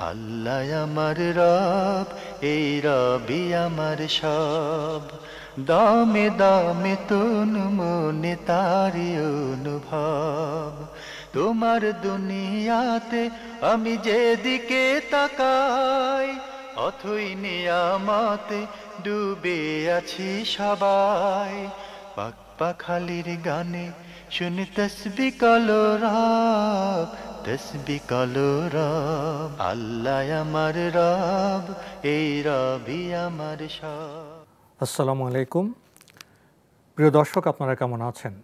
আল্লাহ আমার রব, এই রবি আমার সব। দামে দামে তন মনে তারি অনুভব। তোমার দুনিয়াতে আমি যেদিকে তাকাই, অথই নিয়ামতে ডুবে আছি সবাই। পাক পাখালির গানে শুনি তসবি কলরব, তসবি কলরব। আল্লাহ আমার রব, এই রবি আমার সব। আসসালামু আলাইকুম। প্রিয় দর্শক, আপনারা কেমন আছেন?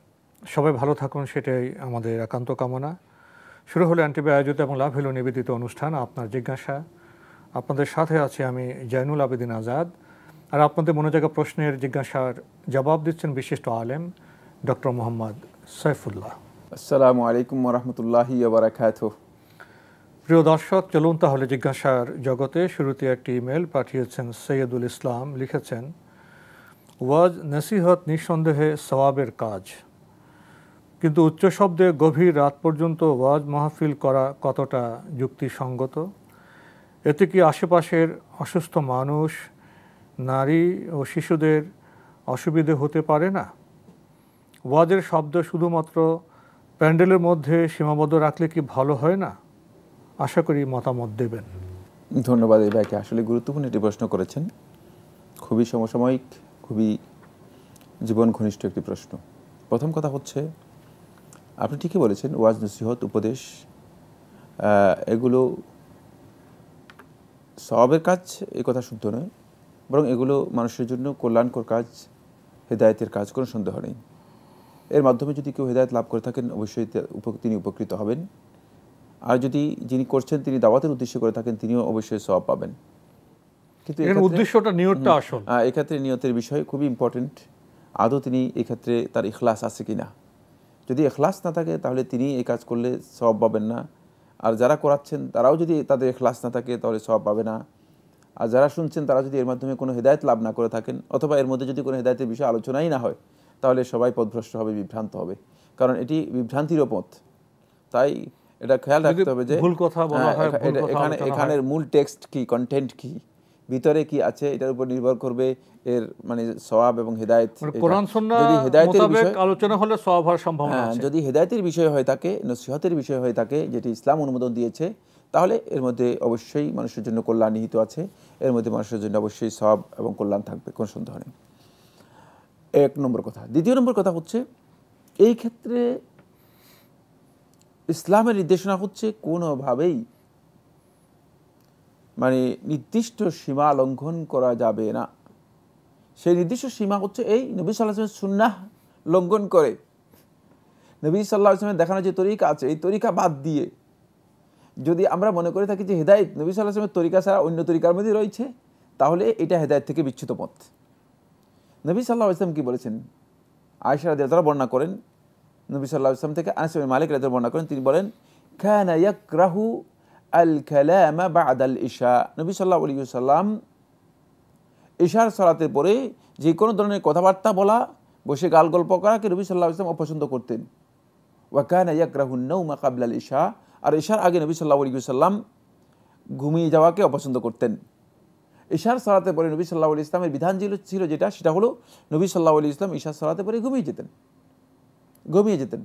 সবাই ভালো থাকুন, সেটাই আমাদের একান্ত কামনা। শুরু হলো এনটিভি আয়োজিত এবং লাভ হলো নিবেদিত অনুষ্ঠান আপনার জিজ্ঞাসা। আপনাদের সাথে আছি আমি জয়নুল আবেদিন আজাদ। আর আপনাদের মনে জাগা প্রশ্নের জিজ্ঞাসার জবাব দিচ্ছেন বিশিষ্ট আলেম ডক্টর মোহাম্মদ সাইফুল্লাহ। আসসালামু আলাইকুম ওরহমতুল্লাহি ওয়া বারাকাতুহু। প্রিয় দর্শক, চলুন তাহলে জিজ্ঞাসার জগতে। শুরুতে একটি ইমেল পাঠিয়েছেন সৈয়দুল ইসলাম। লিখেছেন, ওয়াজ নসিহত নিঃসন্দেহে সওয়াবের কাজ, কিন্তু উচ্চ শব্দে গভীর রাত পর্যন্ত ওয়াজ মাহফিল করা কতটা যুক্তিসঙ্গত? এতে কি আশেপাশের অসুস্থ মানুষ, নারী ও শিশুদের অসুবিধে হতে পারে না? ওয়াজের শব্দ শুধুমাত্র প্যান্ডেলের মধ্যে সীমাবদ্ধ রাখলে কি ভালো হয় না? আশা করি মতামত দেবেন। ধন্যবাদ। এই ভাইকে আসলে গুরুত্বপূর্ণ একটি প্রশ্ন করেছেন, খুবই সমসাময়িক, খুবই জীবন ঘনিষ্ঠ একটি প্রশ্ন। প্রথম কথা হচ্ছে, আপনি ঠিকই বলেছেন, ওয়াজ নসিহত উপদেশ এগুলো সওয়াবের কাজ, এই কথা শুদ্ধ নয়, বরং এগুলো মানুষের জন্য কল্যাণকর কাজ, হেদায়েতের কাজ, কোনো সন্দেহ নেই। এর মাধ্যমে যদি কেউ হেদায়েত লাভ করে থাকেন, অবশ্যই তিনি উপকৃত হবেন। আর যদি যিনি করছেন তিনি দাওয়াতের উদ্দেশ্য করে থাকেন, তিনিও অবশ্যই সওয়াব পাবেন। কিন্তু এর উদ্দেশ্যটা, নিয়তটা আসল। এক্ষেত্রে নিয়তের বিষয় খুবই ইম্পর্টেন্ট। আদৌ তিনি এক্ষেত্রে তার ইখলাস আছে কিনা। যদি ইখলাস না থাকে তাহলে তিনি এই কাজ করলে সওয়াব পাবেন না। আর যারা করাচ্ছেন তারাও যদি তাদের ইখলাস না থাকে তাহলে সওয়াব পাবে না। আর যারা শুনছেন তারা যদি এর মাধ্যমে কোনো হেদায়েত লাভ না করে থাকেন, অথবা এর মধ্যে যদি কোনো হেদায়েতের বিষয় আলোচনাই না হয়, তাহলে সবাই পথভ্রষ্ট হবে, বিভ্রান্ত হবে। কারণ এটি বিভ্রান্তিরও পথ। তাই এটা খেয়াল রাখতে হবে যে ভুল কথা বলা হয়, এখানের মূল টেক্সট কি, কন্টেন্ট কি, ভিতরে কি আছে, এটার উপর নির্ভর করবে এর মানে সওয়াব এবং হেদায়েত। কোরআন সুন্নাহ মোতাবেক আলোচনা হলে সওয়াব হওয়ার সম্ভাবনা আছে। যদি হেদায়েতের বিষয় হয়ে থাকে, নসিহতের বিষয় হয়ে থাকে, যেটি ইসলাম অনুমোদন দিয়েছে, তাহলে এর মধ্যে অবশ্যই মানুষের জন্য কল্যাণ নিহিত আছে। এর মধ্যে মানুষের জন্য অবশ্যই সওয়াব এবং কল্যাণ থাকবে, কোনো সন্দেহ নেই। এক নম্বর কথা। দ্বিতীয় নম্বর কথা হচ্ছে, এই ক্ষেত্রে ইসলামের নির্দেশনা হচ্ছে কোনোভাবেই মানে নির্দিষ্ট সীমা লঙ্ঘন করা যাবে না। সেই নির্দিষ্ট সীমা হচ্ছে এই নবী সাল্লাল্লাহু আলাইহি ওয়াসাল্লামের সুন্নাহ লঙ্ঘন করে, নবী সাল্লাল্লাহু আলাইহি ওয়াসাল্লামের দেখানো যে তরিকা আছে, এই তরিকা বাদ দিয়ে যদি আমরা মনে করে থাকি যে হেদায়েত নবী সাল্লাল্লাহু আলাইহি ওয়াসাল্লামের তরিকা ছাড়া অন্য তরিকার মধ্যে রয়েছে, তাহলে এটা হেদায়েত থেকে বিচ্যুত পথ। নবী সাল্লাল্লাহু আলাইহি ওয়াসাল্লাম কি বলেছেন? আয়েশা রাদিয়াল্লাহু আনহা বর্ণনা করেন, নবী সাল্লাল্লাহু আলাইহি ওয়াসাল্লাম থেকে আনাস ইবনে মালিক রাদিয়াল্লাহু আনহু বর্ণনা করেন, তিনি বলেন, কানা ইয়াকরাহু আল কালামা বা'দাল ইশা। নবী সাল্লাল্লাহু আলাইহি ওয়াসাল্লাম ইশার সালাতের পরে যে কোনো ধরনের কথাবার্তা বলা, বসে গাল গল্প করাকে নবী সাল্লাল্লাহু আলাইহি ওয়াসাল্লাম অপছন্দ করতেন। ওয়া কানা ইয়াকরাহু আন-নাওমা ক্বাবলা আল-ইশা। আর ইশার আগে নবী সাল্লাল্লাহু আলাইহি ওয়াসাল্লাম ঘুমিয়ে যাওয়াকে অপছন্দ করতেন। ইশার সালাতের পরে নবী সাল্লাল্লাহু আলাইহি ওয়াসাল্লামের বিধান ছিল যেটা, সেটা হলো নবী সাল্লাল্লাহু আলাইহি ওয়াসাল্লাম ইশার সালাতের পরে ঘুমিয়ে যেতেন।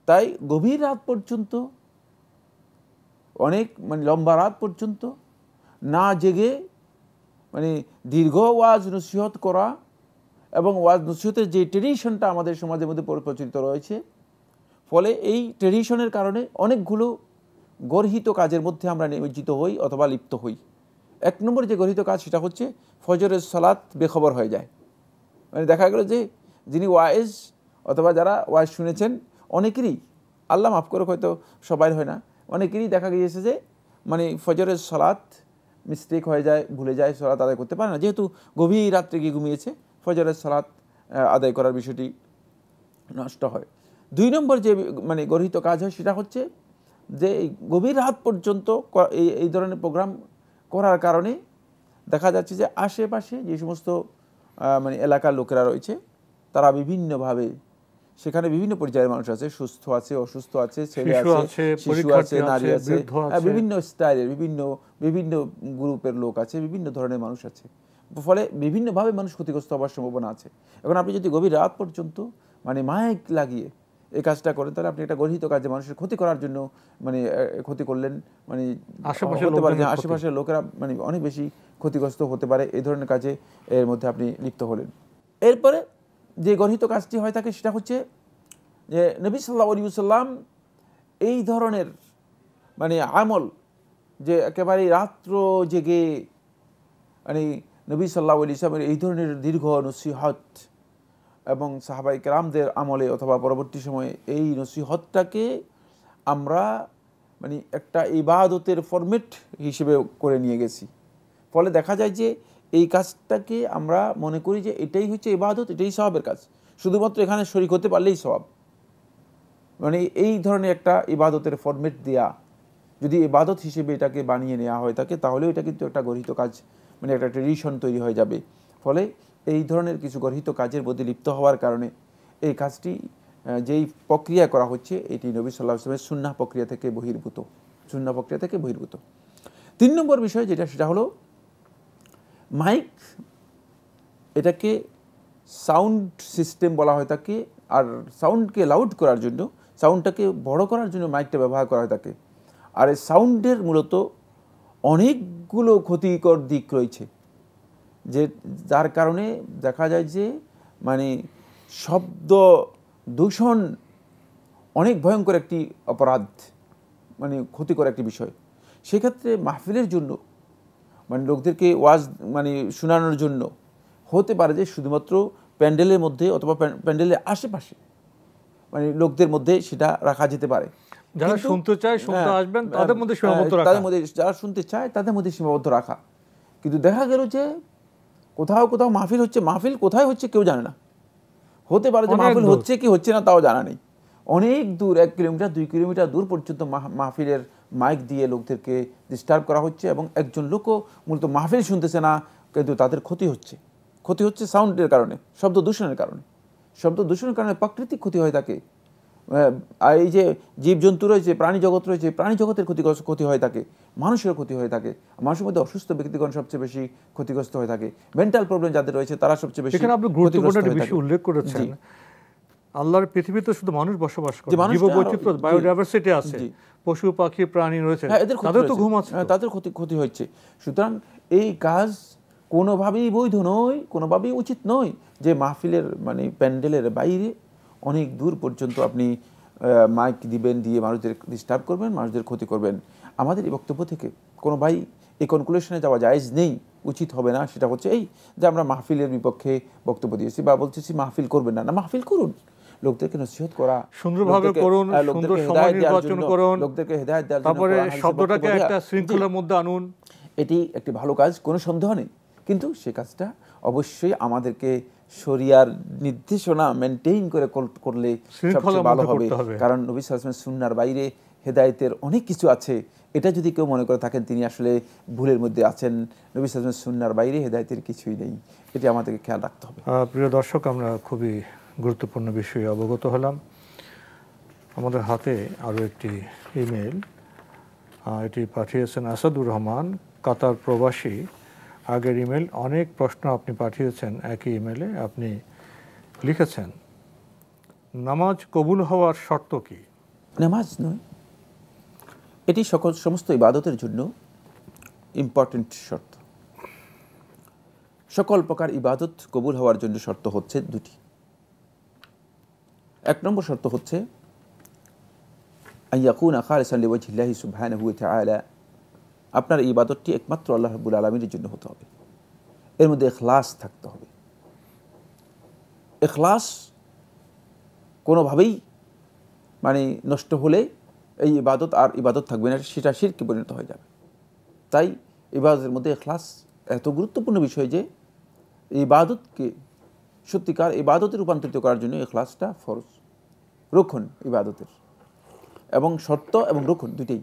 তাই গভীর রাত পর্যন্ত, অনেক লম্বা রাত পর্যন্ত না জেগে দীর্ঘ ওয়াজ নসিহত করা, এবং ওয়াজ নসিহতের যে ট্রেডিশনটা আমাদের সমাজের মধ্যে প্রচলিত রয়েছে, ফলে এই ট্রেডিশনের কারণে অনেকগুলো গর্হিত কাজের মধ্যে আমরা নিমজ্জিত হই অথবা লিপ্ত হই। এক নম্বর যে গর্হিত কাজ, সেটা হচ্ছে ফজরের সালাত বেখবর হয়ে যায়। দেখা গেল যে যিনি ওয়াইজ অথবা যারা ওয়াজ শুনেছেন, অনেকেরই, আল্লাহ মাফ করে, হয়তো সবাই হয় না, অনেকেরই দেখা গিয়েছে যে ফজরের সালাত মিস্টেক হয়ে যায়, ভুলে যায়, সালাত আদায় করতে পারে না, যেহেতু গভীর রাত্রে গিয়ে ঘুমিয়েছে, ফজরের সালাত আদায় করার বিষয়টি নষ্ট হয়। দুই নম্বর যে গর্হিত কাজ হয়, সেটা হচ্ছে যে গভীর রাত পর্যন্ত এই ধরনের প্রোগ্রাম করার কারণে দেখা যাচ্ছে যে আশেপাশে যে সমস্ত এলাকার লোকেরা রয়েছে, তারা বিভিন্নভাবে সেখানে বিভিন্ন পর্যায়ের মানুষ আছে, সুস্থ আছে, অসুস্থ আছে, ছেলে শিশু আছে, আছে, শিশু পরীক্ষার্থী আছে, নারী আছে, আছে, বৃদ্ধ আছে। বিভিন্ন স্টাইলের বিভিন্ন গ্রুপের লোক আছে, বিভিন্ন ধরনের মানুষ আছে। ফলে বিভিন্নভাবে মানুষ ক্ষতিগ্রস্ত হওয়ার সম্ভাবনা আছে। এখন আপনি যদি গভীর রাত পর্যন্ত মানে মাইক লাগিয়ে এই কাজটা করেন, তাহলে আপনি একটা গর্হিত কাজে মানুষের ক্ষতি করার জন্য মানে ক্ষতি করলেন, মানে হতে পারে যে আশেপাশের লোকেরা মানে অনেক বেশি ক্ষতিগ্রস্ত হতে পারে, এই ধরনের কাজে এর মধ্যে আপনি লিপ্ত হলেন। এরপরে যে গর্হিত কাজটি হয় থাকে সেটা হচ্ছে যে নবী সাল্লাল্লাহু আলাইহি ওয়াসাল্লাম এই ধরনের মানে আমল, যে একেবারে রাত্র জেগে মানে নবী সাল্লাল্লাহু আলাইহি ওয়াসাল্লামের এই ধরনের দীর্ঘ নসিহত এবং সাহাবায়ে কেরামদের আমলে অথবা পরবর্তী সময়ে এই নসিহতটাকে আমরা মানে একটা ইবাদতের ফরম্যাট হিসেবে করে নিয়ে গেছি। ফলে দেখা যায় যে এই কাজটাকে আমরা মনে করি যে এটাই হচ্ছে ইবাদত, এটাই সওয়াবের কাজ, শুধুমাত্র এখানে শরীক হতে পারলেই সওয়াব। মানে এই ধরনের একটা ইবাদতের ফরম্যাট দেয়া যদি ইবাদত হিসেবে এটাকে বানিয়ে নেওয়া হয় থাকে, তাহলেও এটা কিন্তু একটা গর্হিত কাজ, মানে একটা ট্রেডিশন তৈরি হয়ে যাবে। ফলে এই ধরনের কিছু গর্হিত কাজের মধ্যে লিপ্ত হওয়ার কারণে এই কাজটি যেই প্রক্রিয়া করা হচ্ছে এটি নবী সাল্লাল্লাহু আলাইহি ওয়াসাল্লামের সুন্নাহ প্রক্রিয়া থেকে বহির্ভূত, সুন্নাহ প্রক্রিয়া থেকে বহির্ভূত। 3 নম্বর বিষয় যেটা, সেটা হলো মাইক। এটাকে সাউন্ড সিস্টেম বলা হয় থাকে, আর সাউন্ডকে লাউড করার জন্য, সাউন্ডটাকে বড় করার জন্য মাইকটা ব্যবহার করা হয় থাকে। আর এই সাউন্ডের মূলত অনেকগুলো ক্ষতিকর দিক রয়েছে, যে যার কারণে দেখা যায় যে মানে শব্দ দূষণ অনেক ভয়ঙ্কর একটি অপরাধ, মানে ক্ষতিকর একটি বিষয়। সেক্ষেত্রে মাহফিলের জন্য মানে লোকদেরকে ওয়াজ মানে শোনানোর জন্য হতে পারে যে শুধুমাত্র প্যান্ডেলের মধ্যে অথবা প্যান্ডেলের আশেপাশে মানে লোকদের মধ্যে সেটা রাখা যেতে পারে। যারা শুনতে চায়, শুনতে আসবেন, তাদের মধ্যে সীমাবদ্ধ রাখা, তাদের মধ্যে যারা শুনতে চায় তাদের মধ্যে সীমাবদ্ধ রাখা। কিন্তু দেখা গেল যে কোথাও কোথাও মাহফিল হচ্ছে, মাহফিল কোথায় হচ্ছে কেউ জানে না। হতে পারে যে মাহফিল হচ্ছে কি হচ্ছে না তাও জানা নেই, অনেক দূর 1 কিলোমিটার 2 কিলোমিটার দূর পর্যন্ত মাহফিলের মাইক দিয়ে লোকদেরকে ডিস্টার্ব করা হচ্ছে, এবং একজন লোকও মূলত মাহফিল শুনতেছে না, কিন্তু তাদের ক্ষতি হচ্ছে সাউন্ডের কারণে, শব্দ দূষণের কারণে। শব্দ দূষণের কারণে প্রাকৃতিক ক্ষতি হয়ে থাকে। এই যে জীবজন্তু রয়েছে, প্রাণী জগৎ রয়েছে, প্রাণী জগতের ক্ষতি হয়ে থাকে, মানুষের ক্ষতি হয়ে থাকে। মানুষের মধ্যে অসুস্থ ব্যক্তিগণ সবচেয়ে বেশি ক্ষতিগ্রস্ত হয়ে থাকে, মেন্টাল প্রবলেম যাদের রয়েছে তারা সবচেয়ে বেশি। এখানে আপনি গুরুত্বপূর্ণ একটা বিষয় উল্লেখ করেছেন, আল্লাহর পৃথিবীতে শুধু মানুষ বসবাস করে, জীববৈচিত্র্য, বায়োডাইভার্সিটি আছে, পশু পাখি প্রাণী রয়েছে, তাদের তো ঘুম আছে, তাদের ক্ষতি হচ্ছে। সুতরাং এই কাজ কোনোভাবেই বৈধ নয়, কোনোভাবেই উচিত নয় যে মাহফিলের মানে প্যান্ডেলের বাইরে অনেক দূর পর্যন্ত আপনি মাইক দিবেন, দিয়ে মানুষদের ডিস্টার্ব করবেন, মানুষদের ক্ষতি করবেন। আমাদের এই বক্তব্য থেকে কোনো ভাই এই কনক্লুশনে যাওয়া জায়েজ নেই, উচিত হবে না। সেটা হচ্ছে এই যে আমরা মাহফিলের বিপক্ষে বক্তব্য দিয়েছি বা বলতেছি মাহফিল করবেন না, মাহফিল করুন, লোকদেরকে নসিহত করা, সুন্দরভাবে করুন, সুন্দর সময় নির্বাচন করুন, লোকদেরকে হেদায়েত দেওয়ার জন্য, তারপরে শব্দটাকে একটা শৃঙ্খলার মধ্যে আনুন। এটি একটি ভালো কাজ, কোনো সন্দেহ নেই। কিন্তু সে কাজটা অবশ্যই আমাদেরকে শরিয়ার নির্দেশনা মেনটেইন করে করলে সবচেয়ে ভালো হবে। কারণ নবী সাল্লাল্লাহু আলাইহি ওয়াসাল্লাম সুন্নাহর বাইরে হেদায়েতের অনেক কিছু আছে, এটা যদি কেউ মনে করে থাকেন তিনি আসলে ভুলের মধ্যে আছেন। নবী সাল্লাল্লাহু আলাইহি ওয়াসাল্লাম সুন্নাহর বাইরে হেদায়েতের কিছুই নেই, এটি আমাদেরকে খেয়াল রাখতে হবে। প্রিয় দর্শক, আমরা খুবই গুরুত্বপূর্ণ বিষয়ে অবগত হলাম। আমাদের হাতে আরও একটি ইমেল, এটি পাঠিয়েছেন আসাদুর রহমান, কাতার প্রবাসী। আগের ইমেল অনেক প্রশ্ন আপনি পাঠিয়েছেন একই ইমেলে। আপনি লিখেছেন, নামাজ কবুল হওয়ার শর্ত কি? নামাজ নয়, এটি সমস্ত ইবাদতের জন্য ইম্পর্টেন্ট শর্ত। সকল প্রকার ইবাদত কবুল হওয়ার জন্য শর্ত হচ্ছে 2টি। 1 নম্বর শর্ত হচ্ছে আইয়াকুনা খালিসান লিওয়াজহিল্লাহি সুবহানাহু ওয়া তাআলা, আপনার ইবাদতটি একমাত্র আল্লাহ রাব্বুল আলামিনের জন্য হতে হবে, এর মধ্যে ইখলাস থাকতে হবে। ইখলাস কোনোভাবেই মানে নষ্ট হলে এই ইবাদত আর ইবাদত থাকবে না, সেটা শিরকে পরিণত হয়ে যাবে। তাই ইবাদতের মধ্যে ইখলাস এত গুরুত্বপূর্ণ বিষয় যে ইবাদতকে সত্যিকার ইবাদতে রূপান্তরিত করার জন্য ইখলাসটা ফরজ, রক্ষণ ইবাদতের, এবং শর্ত এবং রক্ষণ দুটেই,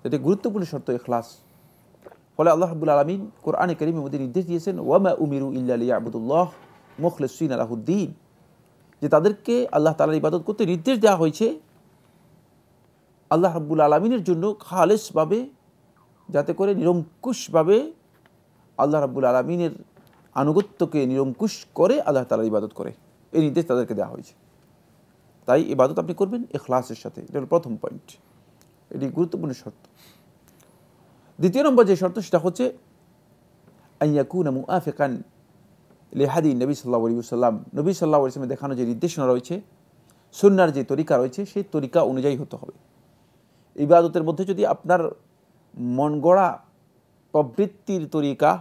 এটি গুরুত্বপূর্ণ শর্ত ইখলাস। ফলে আল্লাহ রাব্বুল আলামিন কোরআনে কারীমের মধ্যে নির্দেশ দিয়েছেন, ওয়ামা উমিরু ইল্লা লিয়াবুদুল্লাহ মুখলিসিনা লাহুদ্দিন, যে তাদেরকে আল্লাহ তাআলার ইবাদত করতে নির্দেশ দেওয়া হয়েছে আল্লাহ রাব্বুল আলামিনের জন্য খালেসভাবে, যাতে করে নিরঙ্কুশভাবে আল্লাহ রাব্বুল আলামিনের আনুগত্যকে নিরঙ্কুশ করে আল্লাহ তাআলার ইবাদত করে, এই নির্দেশ তাদেরকে দেওয়া হয়েছে। তাই ইবাদত আপনি করবেন ইখলাসের সাথে, এটা হলো প্রথম পয়েন্ট, এটি গুরুত্বপূর্ণ শর্ত। দ্বিতীয় নম্বর যে শর্ত সেটা হচ্ছে আন ইয়াকুনা মুআফিকান লিহাদি নবী সাল্লাল্লাহু আলাইহি ওয়াসাল্লাম, নবী সাল্লাল্লাহু আলাইহি ওয়াসাল্লামের দেখানো যে নির্দেশনা রয়েছে, সুন্নাহর যে তরিকা রয়েছে, সেই তরিকা অনুযায়ী হতে হবে। ইবাদতের মধ্যে যদি আপনার মন গড়া প্রবৃত্তির তরিকা,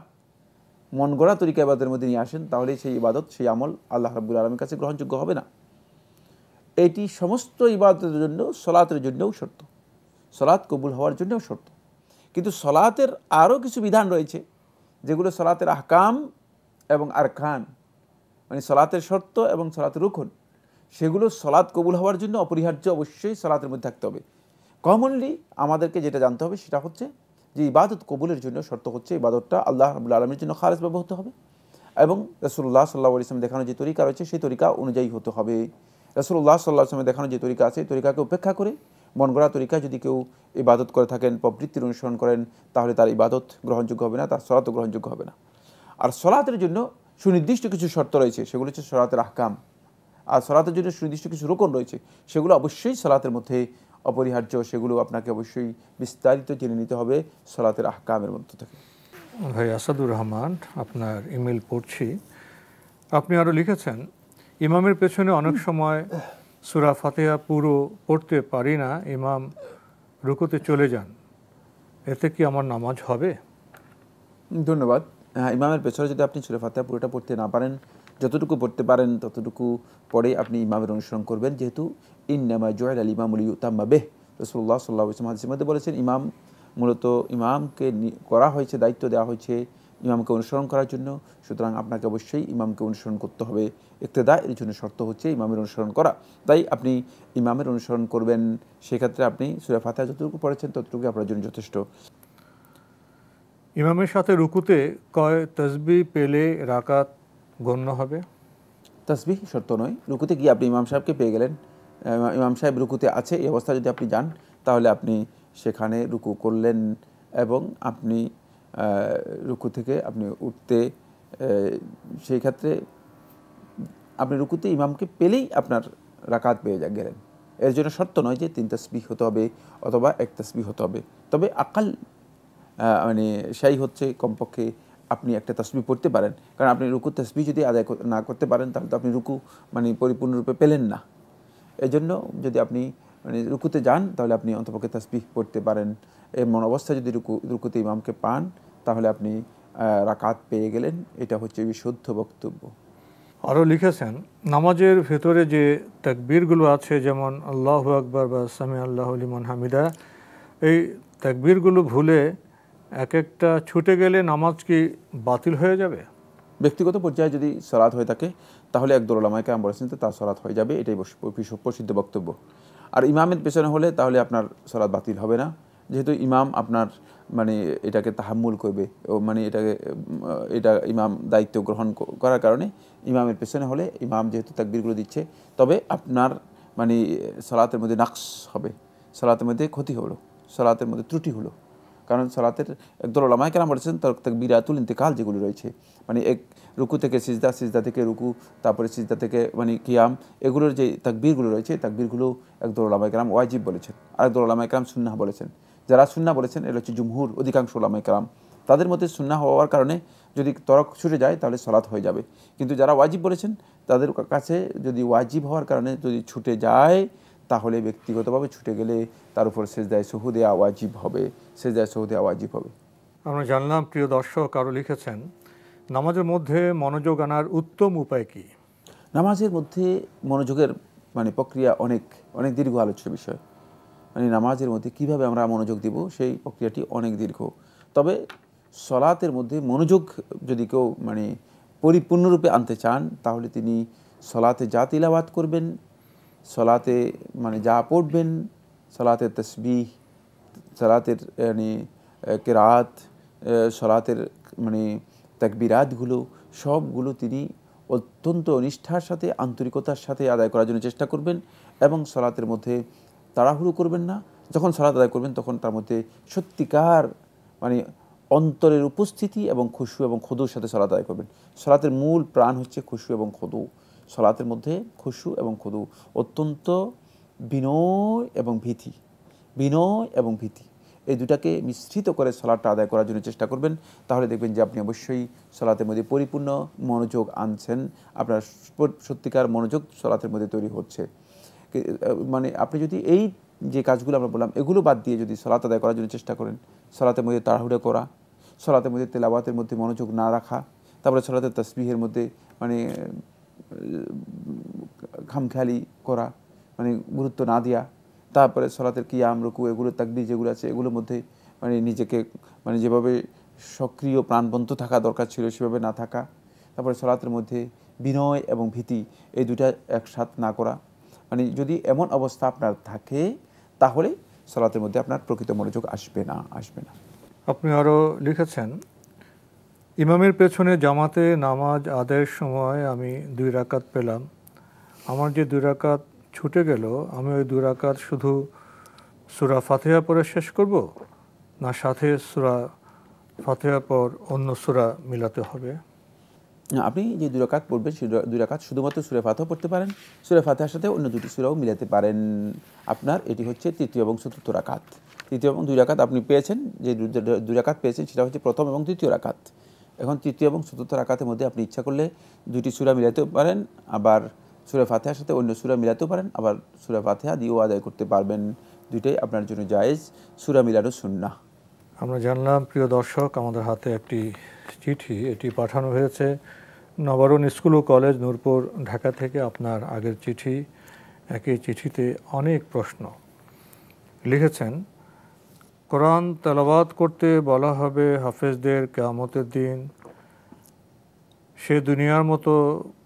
মন গড়া তরিকা ইবাদতের মধ্যে নিয়ে আসেন, তাহলে সেই ইবাদত, সেই আমল আল্লাহ রাব্বুল আলামিনের কাছে গ্রহণযোগ্য হবে না। এটি সমস্ত ইবাদতের জন্য, সলাতের জন্যও শর্ত, সলাত কবুল হওয়ার জন্যও শর্ত। কিন্তু সলাতের আরও কিছু বিধান রয়েছে যেগুলো সলাতের আহকাম এবং আরকান, মানে সলাতের শর্ত এবং সলাতের রুকন, সেগুলো সলাত কবুল হওয়ার জন্য অপরিহার্য, অবশ্যই সলাতের মধ্যে থাকতে হবে। কমনলি আমাদেরকে যেটা জানতে হবে সেটা হচ্ছে যে ইবাদত কবুলের জন্য শর্ত হচ্ছে ইবাদতটা আল্লাহ রাব্বুল আলামিনের জন্য খালেসভাবে হতে হবে এবং রাসূলুল্লাহ সাল্লাল্লাহু আলাইহি ওয়াসাল্লাম দেখানো যে তরিকা রয়েছে সেই তরিকা অনুযায়ী হতে হবে। রাসূলুল্লাহ সাল্লাল্লাহু আলাইহি ওয়াসাল্লাম দেখানো যে তরিকা আছে, এই তরিকাকে উপেক্ষা করে মন গড়া তরিকা যদি কেউ ইবাদত করে থাকেন, প্রবৃত্তির অনুসরণ করেন, তাহলে তার ইবাদত গ্রহণযোগ্য হবে না, তার সলাতও গ্রহণযোগ্য হবে না। আর সলাতের জন্য সুনির্দিষ্ট কিছু শর্ত রয়েছে, সেগুলো হচ্ছে সলাতের আহকাম। আর সলাতের জন্য সুনির্দিষ্ট কিছু রোকন রয়েছে, সেগুলো অবশ্যই সলাতের মধ্যে অপরিহার্য, সেগুলো আপনাকে অবশ্যই বিস্তারিত জেনে নিতে হবে সলাতের আহকামের মধ্য থেকে। ভাই আসাদুর রহমান, আপনার ইমেল পড়ছি। আপনি আরও লিখেছেন, ইমামের পেছনে অনেক সময় সূরা ফাতিহা পুরো পড়তে পারি না, ইমাম রুকুতে চলে যান, এতে কি আমার নামাজ হবে? ধন্যবাদ। ইমামের পেছনে যদি আপনি সূরা ফাতিহা পুরোটা পড়তে না পারেন, যতটুকু পড়তে পারেন ততটুকু পড়ে আপনি ইমামের অনুসরণ করবেন, যেহেতু ইন্নামা জুইলা আল ইমামু লিয়ুতাম্মা বিহি, রাসূলুল্লাহ সাল্লাল্লাহু আলাইহি ওয়াসাল্লাম হাদিসের মধ্যে বলেছেন, ইমাম মূলত ইমামকে করা হয়েছে, দায়িত্ব দেওয়া হয়েছে ইমামকে অনুসরণ করার জন্য, সুতরাং আপনাকে অবশ্যই ইমামকে অনুসরণ করতে হবে। ইক্তেদা এর জন্য শর্ত হচ্ছে ইমামের অনুসরণ করা, তাই আপনি ইমামের অনুসরণ করবেন। সেক্ষেত্রে আপনি সূরা ফাতিহা যতটুকু পড়েছেন ততটুকু আপনার জন্য যথেষ্ট। ইমামের সাথে রুকুতে কয় তাসবিহ পেলে রাকাত গণ্য হবে? তাসবিহ শর্ত নয়, রুকুতে গিয়ে আপনি ইমাম সাহেবকে পেয়ে গেলেন, ইমাম সাহেব রুকুতে আছে, এই অবস্থায় যদি আপনি যান তাহলে আপনি সেখানে রুকু করলেন এবং আপনি রুকু থেকে আপনি উঠতে, সেই ক্ষেত্রে আপনি রুকুতে ইমামকে পেলেই আপনার রাকাত পেয়ে গেলেন। এর জন্য শর্ত নয় যে 3 তাসবিহ হতে হবে অথবা 1 তাসবিহ হতে হবে, তবে আকাল মানে সেই হচ্ছে কমপক্ষে আপনি একটা তাসবিহ পড়তে পারেন, কারণ আপনি রুকু তাসবিহ যদি আদায় না করতে পারেন তাহলে তো আপনি রুকু মানে পরিপূর্ণরূপে পেলেন না। এই জন্য যদি আপনি মানে রুকুতে যান তাহলে আপনি অন্তপক্ষে তাসবিহ পড়তে পারেন। এমন অবস্থায় যদি রুকুতে ইমামকে পান তাহলে আপনি রাকাত পেয়ে গেলেন, এটা হচ্ছে বিশুদ্ধ বক্তব্য। আরও লিখেছেন, নামাজের ভেতরে যে তাকবীরগুলো আছে, যেমন আল্লাহু আকবার বা সামি আল্লাহু লিমান হামিদা, এই তাকবীরগুলো ভুলে এক একটা ছুটে গেলে নামাজ কি বাতিল হয়ে যাবে? ব্যক্তিগত পর্যায়ে যদি সালাত হয়ে থাকে তাহলে একদল উলামায়ে কেরাম বলেছেন তার সালাত হয়ে যাবে, এটাই প্রসিদ্ধ বক্তব্য। আর ইমামের পেছনে হলে তাহলে আপনার সালাত বাতিল হবে না, যেহেতু ইমাম আপনার মানে এটাকে তাহাম্মুল করবে, মানে এটা ইমাম দায়িত্ব গ্রহণ করার কারণে ইমামের পেছনে হলে ইমাম যেহেতু তাকবীরগুলো দিচ্ছে, তবে আপনার মানে সালাতের মধ্যে নাকস হবে, সালাতের মধ্যে ক্ষতি হলো, সালাতের মধ্যে ত্রুটি হলো। কারণ সালাতের একদল উলামায়ে কেরাম বলেছেন তাকবীরাতুল ইন্তিকাল যেগুলো রয়েছে, মানে এক রুকু থেকে সিজদা, সিজদা থেকে রুকু, তারপরে সিজদা থেকে মানে কিয়াম, এগুলোর যে তাকবীরগুলো রয়েছে তাকবীরগুলো একদল উলামায়ে কেরাম ওয়াজিব বলেছেন, আর একদল উলামায়ে কেরাম সুন্নাহ বলেছেন। যারা সুন্নাহ বলেছেন এরা হচ্ছে জুমহুর, অধিকাংশ উলামায়ে কেরাম, তাদের মধ্যে সুন্নাহ হওয়ার কারণে যদি তরক ছুটে যায় তাহলে সালাত হয়ে যাবে। কিন্তু যারা ওয়াজিব বলেছেন তাদের কাছে যদি ওয়াজিব হওয়ার কারণে যদি ছুটে যায় তাহলে ব্যক্তিগতভাবে ছুটে গেলে তার উপর সেজদায়ে সুহু দেওয়া ওয়াজিব হবে, সেজদায়ে সুহু দেওয়া ওয়াজিব হবে। আমরা জানলাম, প্রিয় দর্শক আরও লিখেছেন, নামাজের মধ্যে মনোযোগ আনার উত্তম উপায় কি? নামাজের মধ্যে মনোযোগের মানে প্রক্রিয়া অনেক অনেক দীর্ঘ আলোচ্য বিষয়, মানে নামাজের মধ্যে কিভাবে আমরা মনোযোগ দিব সেই প্রক্রিয়াটি অনেক দীর্ঘ। তবে সলাতের মধ্যে মনোযোগ যদি কেউ মানে পরিপূর্ণরূপে আনতে চান তাহলে তিনি সলাতে যা তিলাওয়াত করবেন, সলাতে মানে যা পড়বেন, সলাতের তাসবিহ, সলাতের মানে কেরাত, সলাতের মানে তাকবীরাতগুলো সবগুলো তিনি অত্যন্ত নিষ্ঠার সাথে আন্তরিকতার সাথে আদায় করার জন্য চেষ্টা করবেন এবং সালাতের মধ্যে তাড়াহুড়ো করবেন না। যখন সালাত আদায় করবেন তখন তার মধ্যে সত্যিকার মানে অন্তরের উপস্থিতি এবং খুশু এবং খুদুর সাথে সালাত আদায় করবেন। সালাতের মূল প্রাণ হচ্ছে খুশু এবং খুদু। সালাতের মধ্যে খুশু এবং খুদু, অত্যন্ত বিনয় এবং ভীতি, বিনয় এবং ভীতি, এই দুটাকে মিশ্রিত করে সালাতটা আদায় করার জন্য চেষ্টা করবেন। তাহলে দেখবেন যে আপনি অবশ্যই সালাতের মধ্যে পরিপূর্ণ মনোযোগ আনছেন, আপনার সত্যিকার মনোযোগ সালাতের মধ্যে তৈরি হচ্ছে। মানে আপনি যদি এই যে কাজগুলো আমরা বললাম এগুলো বাদ দিয়ে যদি সালাত আদায় করার জন্য চেষ্টা করেন, সালাতের মধ্যে তাড়াহুড়ো করা, সালাতের মধ্যে তেলাওয়াতের মধ্যে মনোযোগ না রাখা, তারপরে সালাতের তাসবিহের মধ্যে মানে খামখেয়ালি করা, মানে গুরুত্ব না দেওয়া, তারপরে সালাতের কিয়াম রুকু এগুলো তাকবীর যেগুলো আছে এগুলোর মধ্যে মানে নিজেকে মানে যেভাবে সক্রিয় প্রাণবন্ত থাকা দরকার ছিল সেভাবে না থাকা, তারপরে সালাতের মধ্যে বিনয় এবং ভীতি এই দুটা একসাথ না করা, মানে যদি এমন অবস্থা আপনার থাকে তাহলে সালাতের মধ্যে আপনার প্রকৃত মনোযোগ আসবে না। আপনি আরও লিখেছেন, ইমামের পেছনে জামাতে নামাজ আদায়ের সময় আমি 2 রাকাত পেলাম। আমার যে 2 রাকাত ছুটে গেল, আমি ওই 2 রাকাত শুধু সূরা ফাতিহা পড়ে শেষ করব, না সাথে সূরা ফাতিহা পর অন্য সূরা মিলাতে হবে? আপনি যে 2 রাকাত পড়বেন সেই 2 রাকাত শুধুমাত্র সূরা ফাতিহা পড়তে পারেন, সূরা ফাতিহার সাথে অন্য 2টি সূরাও মিলাতে পারেন। আপনার এটি হচ্ছে 3য় এবং 4র্থ রাকাত। 3য় এবং 2 রাকাত আপনি পেয়েছেন, যে 2 রাকাত পেয়েছেন সেটা হচ্ছে 1ম এবং 3য় রাকাত। এখন 3য় এবং 4র্থ রাকাতের মধ্যে আপনি ইচ্ছা করলে 2টি সূরা মিলাতেও পারেন, আবার সূরা ফাতিহার সাথে অন্য সূরা মিলাতেও পারেন, আবার সূরা ফাতিহা দিয়েও আদায় করতে পারবেন। দুইটাই আপনার জন্য জায়েজ, সূরা মিলানো সুন্নাহ। আমরা জানলাম, প্রিয় দর্শক, আমাদের হাতে একটি চিঠি, এটি পাঠানো হয়েছে নবারুণ স্কুল ও কলেজ, নূরপুর, ঢাকা থেকে। আপনার আগের চিঠি, একই চিঠিতে অনেক প্রশ্ন লিখেছেন। কোরআন তেলাওয়াত করতে বলা হবে হাফেজদের কিয়ামতের দিন, সে দুনিয়ার মতো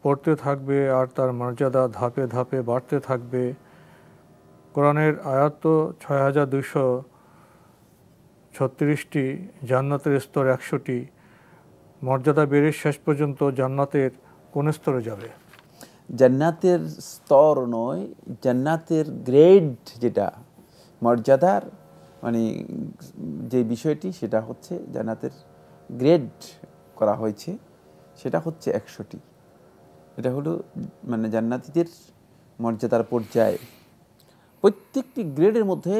পড়তে থাকবে আর তার মর্যাদা ধাপে ধাপে বাড়তে থাকবে। কোরআনের আয়াত তো 6236টি, জান্নাতের স্তর 100টি, মর্যাদা বেড়ে শেষ পর্যন্ত জান্নাতের কোন স্তরে যাবে? জান্নাতের স্তর নয়, জান্নাতের গ্রেড, যেটা মর্যাদার মানে যে বিষয়টি সেটা হচ্ছে জান্নাতের গ্রেড করা হয়েছে, সেটা হচ্ছে 100টি। এটা হলো মানে জান্নাতীদের মর্যাদার পর্যায়ে। প্রত্যেকটি গ্রেডের মধ্যে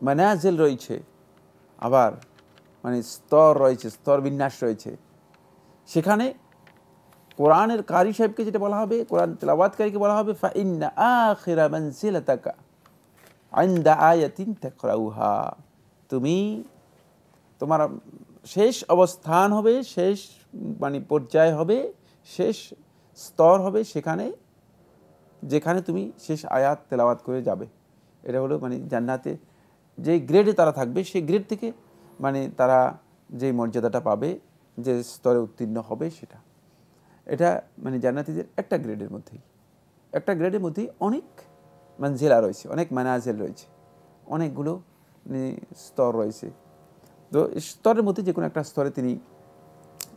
মানাজিল রয়েছে, আবার মানে স্তর রয়েছে, স্তর বিন্যাস রয়েছে। সেখানে কোরআনের কারি সাহেবকে যেটা বলা হবে, কোরআন তেলাওয়াতকারীকে বলা হবে ফাইন্না আখিরা মানজিলাতাকা ইনদা আয়াতিন তাকরাউহা, তুমি তোমার শেষ অবস্থান হবে, শেষ মানে পর্যায় হবে, শেষ স্তর হবে সেখানে যেখানে তুমি শেষ আয়াত তেলাওয়াত করে যাবে। এটা হলো মানে জান্নাতে যে গ্রেডে তারা থাকবে সেই গ্রেড থেকে মানে তারা যে মর্যাদাটা পাবে, যে স্তরে উত্তীর্ণ হবে সেটা। এটা মানে জান্নাতীদের একটা গ্রেডের মধ্যেই অনেক মানজিলা রয়েছে, অনেক মানাজিল রয়েছে, অনেকগুলো স্তর রয়েছে। তো স্তরের মধ্যে যে কোনো একটা স্তরে তিনি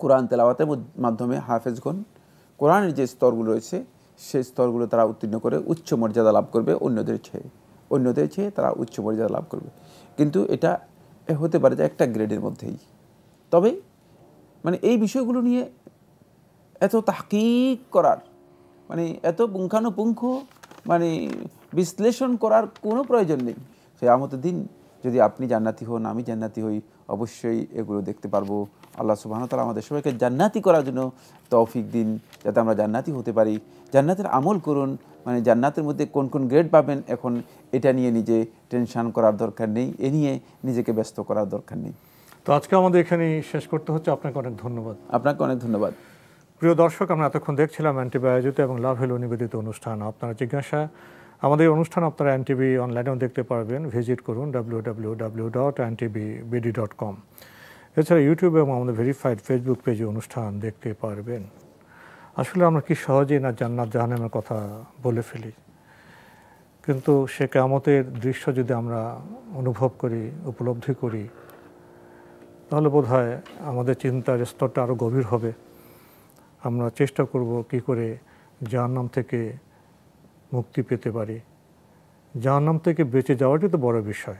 কোরআন তেলাওয়াতের মাধ্যমে হাফেজগণ কোরআনের যে স্তরগুলো রয়েছে সেই স্তরগুলো তারা উত্তীর্ণ করে উচ্চ মর্যাদা লাভ করবে, অন্যদের চেয়ে তারা উচ্চ মর্যাদা লাভ করবে। কিন্তু এটা হতে পারে যে একটা গ্রেডের মধ্যেই। তবে মানে এই বিষয়গুলো নিয়ে এত তাহকিক করার, মানে এত পুঙ্খানুপুঙ্খ মানে বিশ্লেষণ করার কোনো প্রয়োজন নেই। কিয়ামতের দিন যদি আপনি জান্নাতি হন, আমি জান্নাতি হই, অবশ্যই এগুলো দেখতে পারবো। আল্লাহ সুবহানাহু ওয়া তাআলা আমাদের সবাইকে জান্নাতি করার জন্য তৌফিক দিন, যাতে আমরা জান্নাতি হতে পারি। জান্নাতের আমল করুন, মানে জান্নাতের মধ্যে কোন কোন গ্রেড পাবেন এখন এটা নিয়ে নিজে টেনশন করার দরকার নেই, এ নিয়ে নিজেকে ব্যস্ত করার দরকার নেই। তো আজকে আমাদের এখানেই শেষ করতে হচ্ছে। আপনাকে অনেক ধন্যবাদ। আপনাকে অনেক ধন্যবাদ। প্রিয় দর্শক, আমরা এতক্ষণ দেখছিলাম এনটিভি আয়োজিত এবং লাভ হলো নিবেদিত অনুষ্ঠান আপনারা জিজ্ঞাসা। আমাদের অনুষ্ঠান আপনারা এনটিভি অনলাইনেও দেখতে পারবেন, ভিজিট করুন www.ntbbd.com। এছাড়া ইউটিউবে এবং আমাদের ভেরিফাইড ফেসবুক পেজে অনুষ্ঠান দেখতে পারবেন। আসলে আমরা কি সহজেই না জান্নাত জাহান্নামের কথা বলে ফেলি, কিন্তু সে কিয়ামতের দৃশ্য যদি আমরা অনুভব করি, উপলব্ধি করি, তাহলে বোধহয় আমাদের চিন্তার স্তরটা আরও গভীর হবে। আমরা চেষ্টা করব কি করে জাহান্নাম থেকে মুক্তি পেতে পারি। জাহান্নাম থেকে বেঁচে যাওয়াটাই তো বড় বিষয়।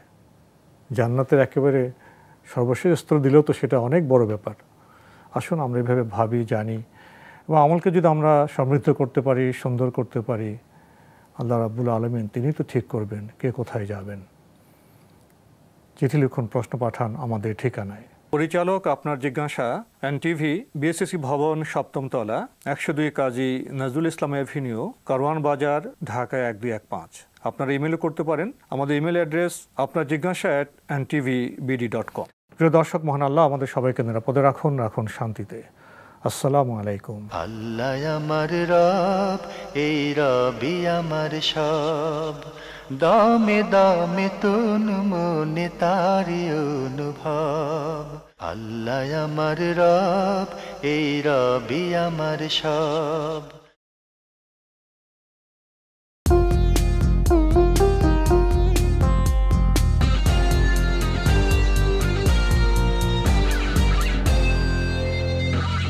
জান্নাতের একেবারে সর্বশেষ স্তর দিলেও তো সেটা অনেক বড় ব্যাপার। আসুন আমরা এভাবে ভাবি, জানি এবং আমলকে যদি আমরা সমৃদ্ধ করতে পারি, সুন্দর করতে পারি, আল্লাহ রাব্বুল আলামিন তিনি তো ঠিক করবেন কে কোথায় যাবেন। চিঠি লিখুন, প্রশ্ন পাঠান আমাদের ঠিকানায়। পরিচালক আপনার জিজ্ঞাসা, এনটিভি, বিএসসি ভবন, 7ম তলা, 102 কাজী নজরুল ইসলাম এভিনিউ, কারওয়ান বাজার, ঢাকা 1215। আপনারা ইমেলও করতে পারেন। আমাদের ইমেল অ্যাড্রেস আপনার জিজ্ঞাসা @ntvbd.com। প্রিয় দর্শক, মহান আল্লাহ আমাদের সবাইকে নিরাপদে রাখুন, রাখুন শান্তিতে। আসসালামু আলাইকুম। আল্লাহ আমার রব, এই রবি আমার সব, দামে দামে তুন মনে তারি অনুভব। আল্লাহ আমার রব, এই রবি আমার সব।